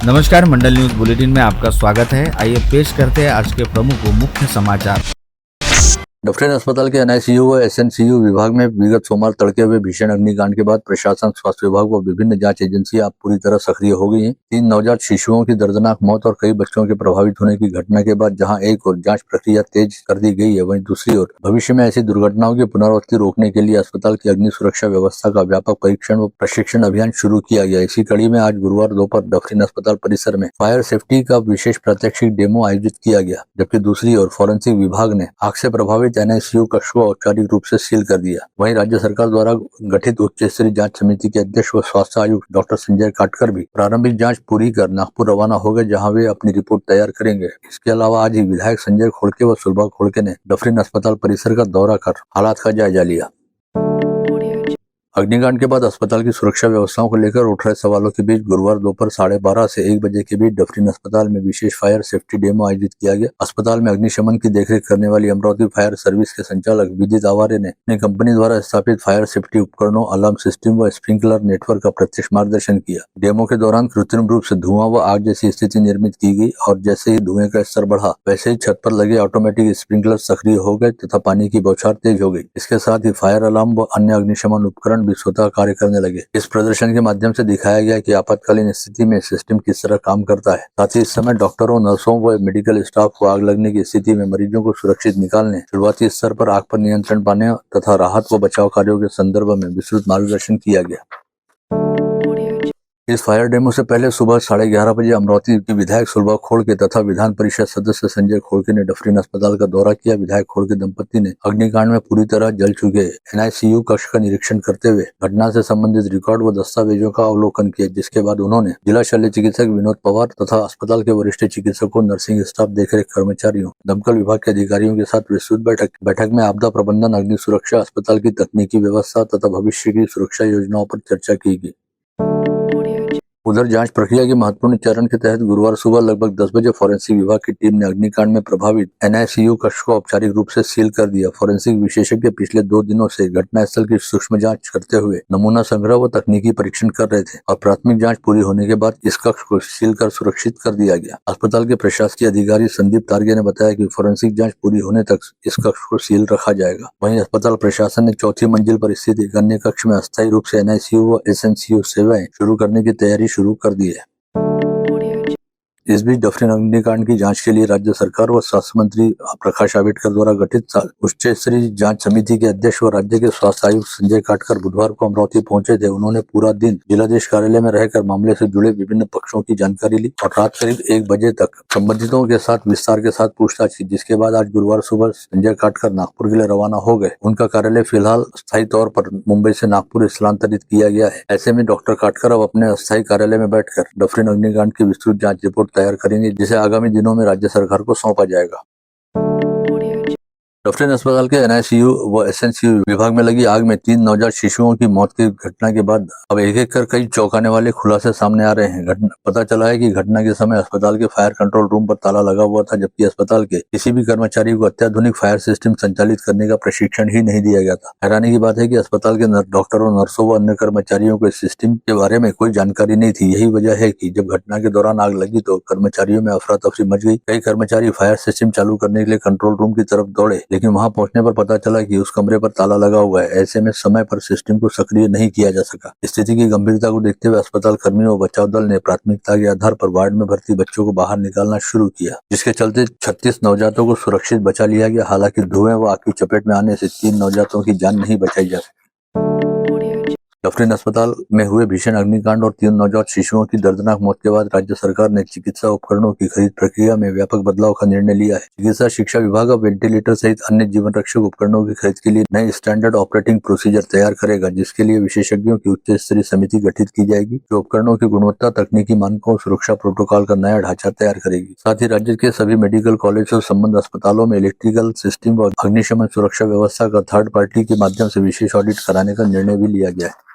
नमस्कार, मंडल news bulletin में आपका स्वागत है। आइए पेश करते हैं आज के प्रमुख व मुख्य समाचार। डफरिन अस्पताल के एनआईसीयू व एसएनसीयू विभाग में विगत सोमवार तड़के हुए भीषण अग्निकांड के बाद प्रशासन, स्वास्थ्य विभाग व विभिन्न जांच एजेंसियां पूरी तरह सक्रिय हो गई हैं। 3 नवजात शिशुओं की दर्दनाक मौत और कई बच्चों के प्रभावित होने की घटना के बाद जहां एक और जांच प्रक्रिया तेज कर दी गई है, वहीं दूसरी ओर भविष्य में ऐसी दुर्घटनाओं की पुनरावृत्ति रोकने के लिए अस्पताल की अग्नि सुरक्षा व्यवस्था का व्यापक परीक्षण व प्रशिक्षण अभियान शुरू किया गया। इसी कड़ी में आज गुरुवार दोपहर डफरिन अस्पताल परिसर में फायर सेफ्टी का विशेष प्रात्यक्षिक डेमो आयोजित किया गया, जबकि दूसरी ओर फॉरेंसिक विभाग ने आग से प्रभावित एनआईसीयू कक्ष को औपचारिक रूप से सील कर दिया। वहीं राज्य सरकार द्वारा गठित उच्च स्तरीय जांच समिति के अध्यक्ष व स्वास्थ्य आयुक्त डॉक्टर संजय काटकर भी प्रारंभिक जांच पूरी कर नागपुर रवाना हो गए, जहां वे अपनी रिपोर्ट तैयार करेंगे। इसके अलावा आज ही विधायक संजय खोड़के व सुलभा खोड़के ने डफरिन अस्पताल परिसर का दौरा कर हालात का जायजा लिया। अग्निकांड के बाद अस्पताल की सुरक्षा व्यवस्थाओं को लेकर उठ रहे सवालों के बीच गुरुवार दोपहर 12:30 से 1 बजे के बीच डफरिन अस्पताल में विशेष फायर सेफ्टी डेमो आयोजित किया गया। अस्पताल में अग्निशमन की देखरेख करने वाली अमरावती फायर सर्विस के संचालक विदित आवारे ने अपनी कंपनी द्वारा स्थापित फायर सेफ्टी उपकरणों, अलार्म सिस्टम व स्प्रिंकलर नेटवर्क का प्रत्यक्ष मार्गदर्शन किया। डेमो के दौरान कृत्रिम रूप से धुआं व आग जैसी स्थिति निर्मित की गई और जैसे ही धुएं का स्तर बढ़ा, वैसे ही छत पर लगे ऑटोमेटिक स्प्रिंकलर सक्रिय हो गए तथा पानी की बौछार तेज हो गई। इसके साथ ही फायर अलार्म व अन्य अग्निशमन उपकरण भी स्वतः कार्य करने लगे। इस प्रदर्शन के माध्यम से दिखाया गया कि आपातकालीन स्थिति में सिस्टम किस तरह काम करता है। साथ ही इस समय डॉक्टरों, नर्सों व मेडिकल स्टाफ को आग लगने की स्थिति में मरीजों को सुरक्षित निकालने, शुरुआती स्तर पर आग पर नियंत्रण पाने तथा राहत व बचाव कार्यों के संदर्भ में विस्तृत मार्गदर्शन किया गया। इस फायर डेमो से पहले सुबह 11:30 बजे अमरावती की विधायक सुलभा खोड़के तथा विधान परिषद सदस्य संजय खोड़के ने डफरिन अस्पताल का दौरा किया। विधायक खोड़के दंपति ने अग्निकांड में पूरी तरह जल चुके एनआईसीयू कक्ष का निरीक्षण करते हुए घटना से संबंधित रिकॉर्ड व दस्तावेजों का अवलोकन किया, जिसके बाद उन्होंने जिला शल्य चिकित्सक विनोद पवार तथा अस्पताल के वरिष्ठ चिकित्सकों, नर्सिंग स्टाफ, देखरेख कर्मचारियों, दमकल विभाग के अधिकारियों के साथ विस्तृत बैठक में आपदा प्रबंधन, अग्नि सुरक्षा, अस्पताल की तकनीकी व्यवस्था तथा भविष्य की सुरक्षा योजनाओं पर चर्चा की गई। उधर जांच प्रक्रिया के महत्वपूर्ण चरण के तहत गुरुवार सुबह लगभग 10 बजे फॉरेंसिक विभाग की टीम ने अग्निकांड में प्रभावित एनआईसीयू कक्ष को औपचारिक रूप से सील कर दिया। फॉरेंसिक विशेषज्ञ पिछले 2 दिनों से घटनास्थल की सूक्ष्म जांच करते हुए नमूना संग्रह व तकनीकी परीक्षण कर रहे थे और प्राथमिक जांच पूरी होने के बाद इस कक्ष को सील कर सुरक्षित कर दिया गया। अस्पताल के प्रशासकीय अधिकारी संदीप तारगे ने बताया कि फॉरेंसिक जाँच पूरी होने तक इस कक्ष को सील रखा जाएगा। वहीं अस्पताल प्रशासन ने चौथी मंजिल पर स्थित एक अन्य कक्ष में अस्थायी रूप से एनआईसीयू व एसएनसीयू सेवाएं शुरू करने की तैयारी शुरू कर दी है। इस बीच डफरिन अग्निकांड की जांच के लिए राज्य सरकार व स्वास्थ्य मंत्री प्रकाश आंबेडकर द्वारा गठित उच्च स्तरीय जांच समिति के अध्यक्ष व राज्य के स्वास्थ्य आयुक्त संजय काटकर बुधवार को अमरावती पहुंचे थे। उन्होंने पूरा दिन जिलाधीश कार्यालय में रहकर मामले से जुड़े विभिन्न पक्षों की जानकारी ली और रात करीब 1 बजे तक संबंधितों के साथ विस्तार के साथ पूछताछ की, जिसके बाद आज गुरुवार सुबह संजय काटकर नागपुर के लिए रवाना हो गए। उनका कार्यालय फिलहाल स्थायी तौर पर मुंबई से नागपुर स्थलांतरित किया गया है। ऐसे में डॉक्टर काटकर अब अपने अस्थायी कार्यालय में बैठकर डफरिन अग्निकांड की विस्तृत जांच रिपोर्ट तैयार करेंगे, जिसे आगामी दिनों में राज्य सरकार को सौंपा जाएगा। डफरिन अस्पताल के एनआईसीयू व एसएनसीयू विभाग में लगी आग में 3 नवजात शिशुओं की मौत की घटना के बाद अब एक-एक कर कई चौंकाने वाले खुलासे सामने आ रहे हैं। पता चला है कि घटना के समय अस्पताल के फायर कंट्रोल रूम पर ताला लगा हुआ था, जबकि अस्पताल के किसी भी कर्मचारी को अत्याधुनिक फायर सिस्टम संचालित करने का प्रशिक्षण ही नहीं दिया गया था। हैरानी की बात है कि अस्पताल के डॉक्टरों, नर्सों व अन्य कर्मचारियों को इस सिस्टम के बारे में कोई जानकारी नहीं थी। यही वजह है कि जब घटना के दौरान आग लगी तो कर्मचारियों में अफरा तफरी मच गई। कई कर्मचारी फायर सिस्टम चालू करने के लिए कंट्रोल रूम की तरफ दौड़े, लेकिन वहां पहुंचने पर पता चला कि उस कमरे पर ताला लगा हुआ है। ऐसे में समय पर सिस्टम को सक्रिय नहीं किया जा सका। स्थिति की गंभीरता को देखते हुए अस्पताल कर्मियों व बचाव दल ने प्राथमिकता के आधार पर वार्ड में भर्ती बच्चों को बाहर निकालना शुरू किया, जिसके चलते 36 नवजातों को सुरक्षित बचा लिया गया। हालांकि धुएं व आग की चपेट में आने से 3 नवजातों की जान नहीं बचाई जा सकी। डफरिन अस्पताल में हुए भीषण अग्निकांड और 3 नवजात शिशुओं की दर्दनाक मौत के बाद राज्य सरकार ने चिकित्सा उपकरणों की खरीद प्रक्रिया में व्यापक बदलाव का निर्णय लिया है। चिकित्सा शिक्षा विभाग अब वेंटिलेटर सहित अन्य जीवन रक्षक उपकरणों की खरीद के लिए नए स्टैंडर्ड ऑपरेटिंग प्रोसीजर तैयार करेगा, जिसके लिए विशेषज्ञों की उच्च स्तरीय समिति गठित की जाएगी, जो उपकरणों की गुणवत्ता, तकनीकी मानकों, सुरक्षा प्रोटोकॉल का नया ढांचा तैयार करेगी। साथ ही राज्य के सभी मेडिकल कॉलेज और संबद्ध अस्पतालों में इलेक्ट्रिकल सिस्टम व अग्निशमन सुरक्षा व्यवस्था का थर्ड पार्टी के माध्यम से विशेष ऑडिट कराने का निर्णय भी लिया गया है।